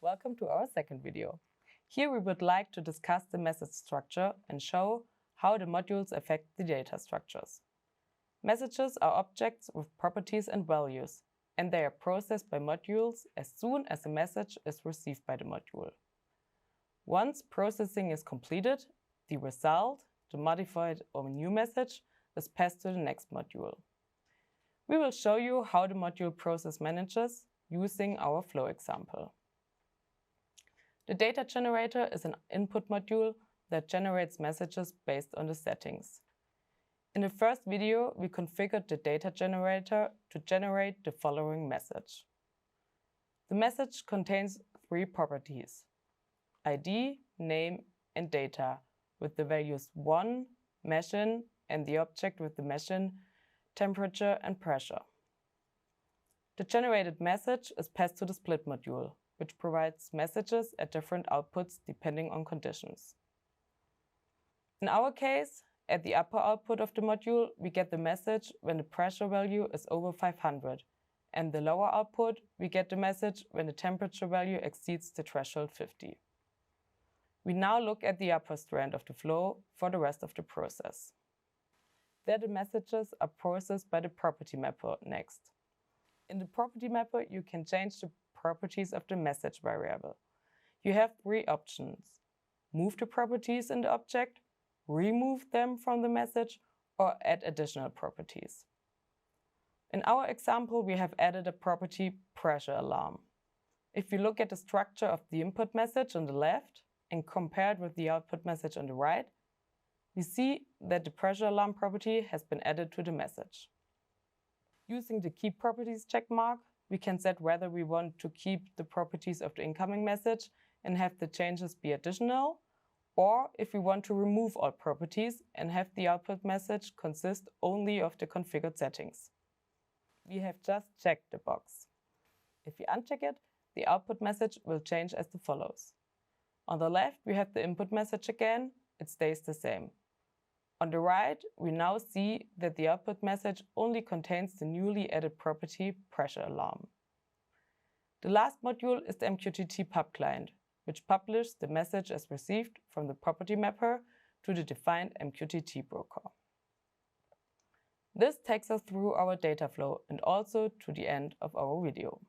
Welcome to our second video. Here we would like to discuss the message structure and show how the modules affect the data structures. Messages are objects with properties and values, and they are processed by modules as soon as a message is received by the module. Once processing is completed, the result, the modified or new message, is passed to the next module. We will show you how the module process manages using our flow example. The data generator is an input module that generates messages based on the settings. In the first video, we configured the data generator to generate the following message. The message contains three properties: ID, name, and data, with the values 1, machine, and the object with the machine, temperature, and pressure. The generated message is passed to the split module, which provides messages at different outputs depending on conditions. In our case, at the upper output of the module, we get the message when the pressure value is over 500, and the lower output, we get the message when the temperature value exceeds the threshold 50. We now look at the upper strand of the flow for the rest of the process. There the messages are processed by the property mapper next. In the property mapper, you can change the properties of the message variable. You have three options: move the properties in the object, remove them from the message, or add additional properties. In our example, we have added a property pressure alarm. If you look at the structure of the input message on the left and compare it with the output message on the right, we see that the pressure alarm property has been added to the message. Using the Keep Properties checkmark, we can set whether we want to keep the properties of the incoming message and have the changes be additional, or if we want to remove all properties and have the output message consist only of the configured settings. We have just checked the box. If we uncheck it, the output message will change as follows. On the left, we have the input message again. It stays the same. On the right, we now see that the output message only contains the newly added property pressure alarm. The last module is the MQTT pub client, which publishes the message as received from the property mapper to the defined MQTT broker. This takes us through our data flow and also to the end of our video.